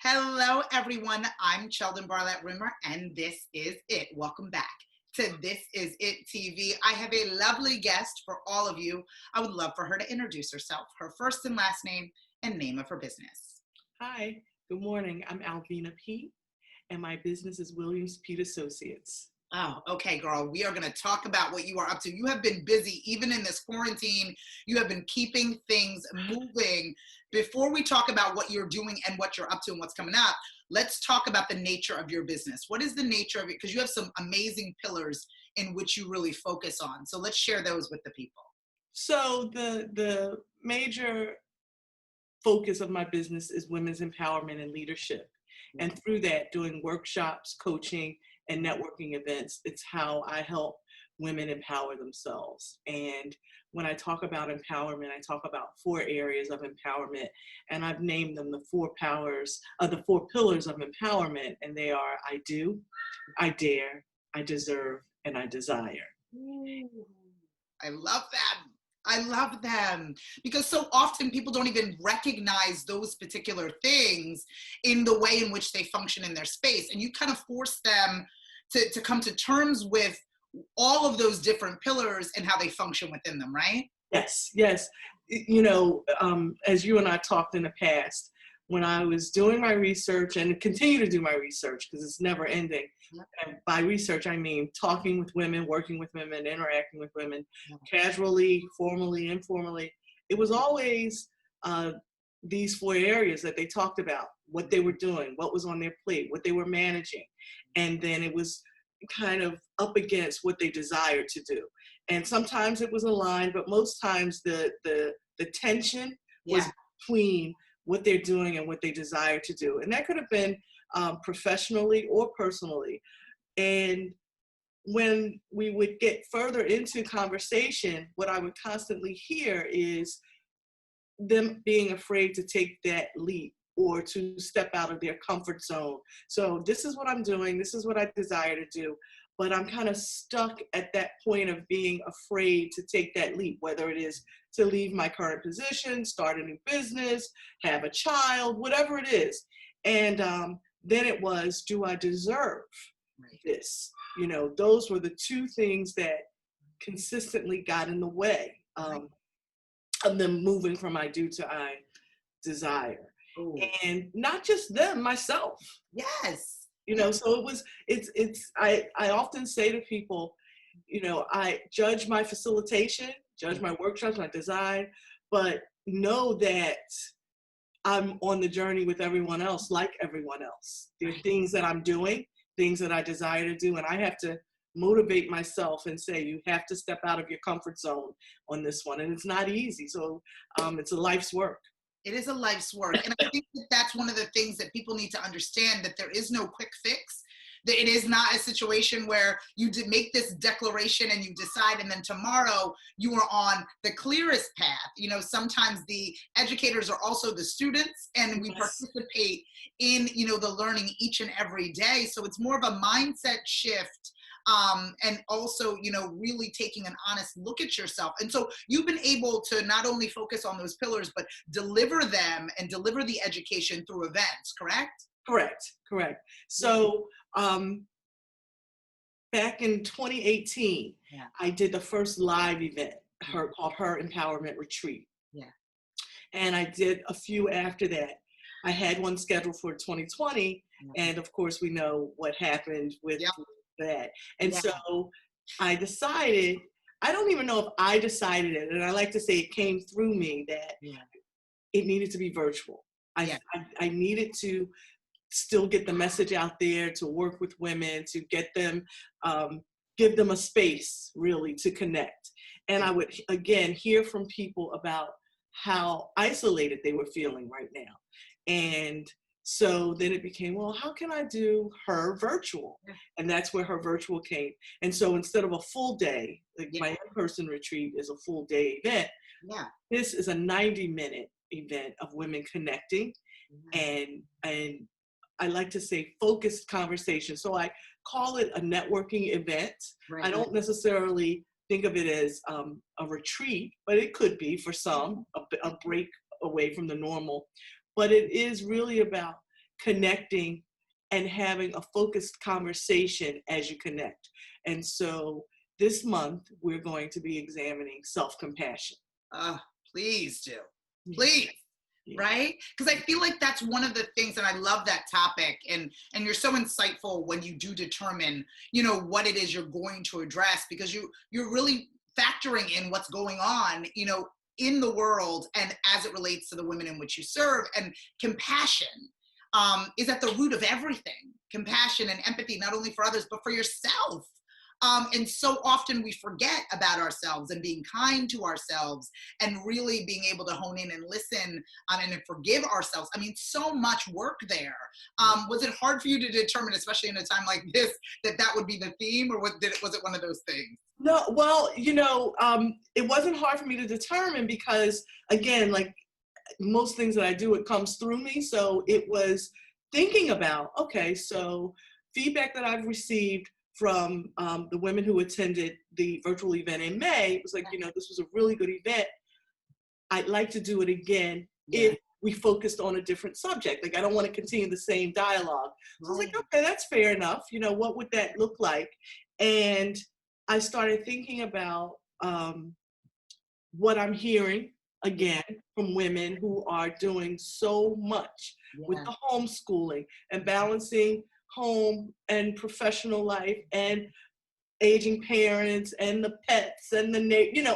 Hello, everyone. I'm Sheldon Barlett Rimmer, and this is it. Welcome back to This Is It TV. I have a lovely guest for all of you. I would love for her to introduce herself, her first and last name, and name of her business. Hi, good morning. I'm Alvina Peat, and my business is Williams Peat Associates. Oh, okay, girl. We are going to talk about what you are up to. You have been busy, even in this quarantine. You have been keeping things moving. Before we talk about what you're doing and what you're up to and what's coming up, let's talk about the nature of your business. What is the nature of it? Because you have some amazing pillars in which you really focus on. So let's share those with the people. So the major focus of my business is women's empowerment and leadership. And through that, doing workshops, coaching, and networking events, it's how I help women empower themselves. And when I talk about empowerment, I talk about 4 areas of empowerment, and I've named them the 4 pillars of empowerment, and they are: I do, I dare, I deserve, and I desire. Ooh, I love them. I love them because so often people don't even recognize those particular things in the way in which they function in their space. And you kind of force them to come to terms with all of those different pillars and how they function within them, right? Yes, yes. As you and I talked in the past, when I was doing my research and continue to do my research because it's never ending. And by research, I mean talking with women, working with women, interacting with women, casually, formally, informally. It was always these 4 areas that they talked about: what they were doing, what was on their plate, what they were managing. And then it was kind of up against what they desired to do. And sometimes it was aligned, but most times the tension was between what they're doing and what they desire to do. And that could have been professionally or personally. And when we would get further into conversation, what I would constantly hear is them being afraid to take that leap or to step out of their comfort zone. So this is what I'm doing, this is what I desire to do, but I'm kind of stuck at that point of being afraid to take that leap, whether it is to leave my current position, start a new business, have a child, whatever it is. And then it was, do I deserve this? You know, those were the 2 things that consistently got in the way of them moving from I do to I desire. Ooh. And not just them, myself. Yes. So I often say to people, I judge my facilitation, judge my workshops, my design, but know that I'm on the journey with everyone else, like everyone else. There are things that I'm doing, things that I desire to do, and I have to motivate myself and say, you have to step out of your comfort zone on this one. And it's not easy. So it's a life's work. It is a life's work. And I think that that's one of the things that people need to understand, that there is no quick fix. That it is not a situation where you make this declaration and you decide, and then tomorrow you are on the clearest path. Sometimes the educators are also the students, and we participate in, the learning each and every day. So it's more of a mindset shift. And also, really taking an honest look at yourself. And so you've been able to not only focus on those pillars, but deliver them and deliver the education through events, correct? Correct. So back in 2018, I did the first live event called Her Empowerment Retreat. Yeah. And I did a few after that. I had one scheduled for 2020. And of course, we know what happened with that. And so I decided, I don't even know if I decided it, and I like to say it came through me, that it needed to be virtual. I needed to still get the message out there, to work with women, to get them, give them a space really to connect. And I would, again, hear from people about how isolated they were feeling right now. And so then it became, well, how can I do Her virtual? And that's where Her virtual came. And so instead of a full day, like my in-person retreat is a full day event, this is a 90-minute event of women connecting and I like to say focused conversation. So I call it a networking event. I don't necessarily think of it as a retreat, but it could be for some, a break away from the normal. But it is really about connecting and having a focused conversation as you connect. And so this month, we're going to be examining self-compassion. Please do. Yeah. Please. Yeah. Right? Because I feel like that's one of the things, and I love that topic, and you're so insightful when you do determine, what it is you're going to address, because you're really factoring in what's going on, in the world and as it relates to the women in which you serve. And compassion is at the root of everything. Compassion and empathy, not only for others, but for yourself. And so often we forget about ourselves and being kind to ourselves and really being able to hone in and listen and forgive ourselves. I mean, so much work there. Was it hard for you to determine, especially in a time like this, that would be the theme, or was it one of those things? No, well, it wasn't hard for me to determine because, again, like most things that I do, it comes through me. So it was thinking about, okay, so feedback that I've received from the women who attended the virtual event in May. It was like, this was a really good event. I'd like to do it again if we focused on a different subject. Like, I don't want to continue the same dialogue. So I was like, okay, that's fair enough. What would that look like? And I started thinking about what I'm hearing, again, from women who are doing so much with the homeschooling and balancing home and professional life and aging parents and the pets and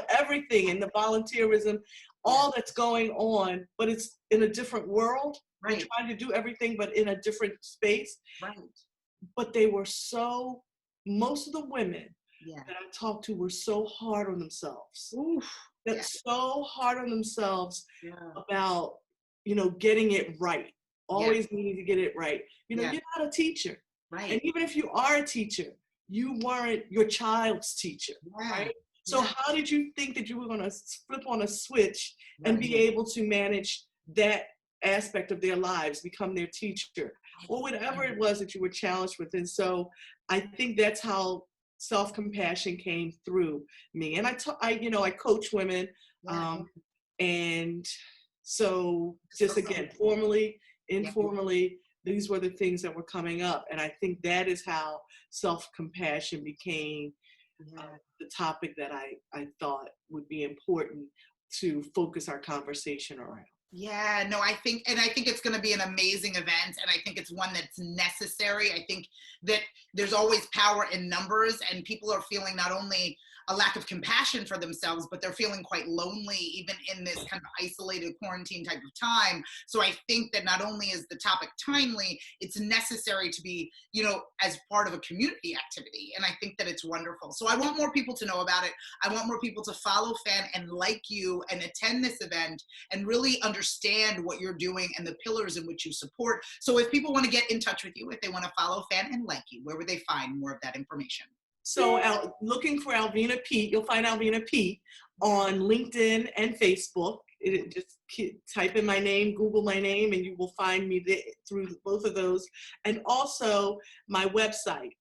everything, and the volunteerism, all that's going on, but it's in a different world. We're trying to do everything, but in a different space. But they were most of the women that I talked to were so hard on themselves. So hard on themselves about, getting it right. Always needing to get it right. You're not a teacher. And even if you are a teacher, you weren't your child's teacher, right? So how did you think that you were going to flip on a switch and be able to manage that aspect of their lives, become their teacher, or whatever it was that you were challenged with? And so I think that's how self-compassion came through me. And I coach women, and so just again, formally, informally, these were the things that were coming up. And I think that is how self-compassion became the topic that I thought would be important to focus our conversation around. Yeah, no, I think it's going to be an amazing event, and I think it's one that's necessary. I think that there's always power in numbers, and people are feeling not only a lack of compassion for themselves, but they're feeling quite lonely, even in this kind of isolated quarantine type of time. So I think that not only is the topic timely, it's necessary to be, as part of a community activity. And I think that it's wonderful. So I want more people to know about it. I want more people to follow FAN and like you and attend this event and really understand what you're doing and the pillars in which you support. So if people want to get in touch with you, if they want to follow FAN and like you, where would they find more of that information? So looking for Alvina Peat, you'll find Alvina Peat on LinkedIn and Facebook. Just type in my name, Google my name, and you will find me through both of those. And also my website,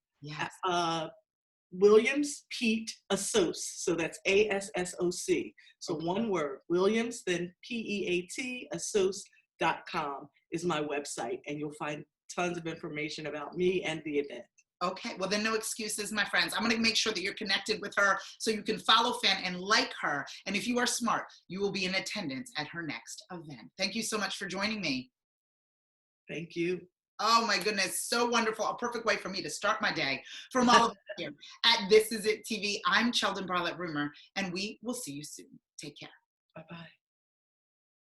Williams Peat Assoc. So that's ASSOC. So one word, Williams, then PEAT, assoc.com is my website. And you'll find tons of information about me and the event. Okay, well then no excuses, my friends. I'm gonna make sure that you're connected with her so you can follow FAN and like her. And if you are smart, you will be in attendance at her next event. Thank you so much for joining me. Thank you. Oh my goodness, so wonderful. A perfect way for me to start my day. From all of us here at This Is It TV, I'm Sheldon Barlett Rumor, and we will see you soon. Take care. Bye-bye.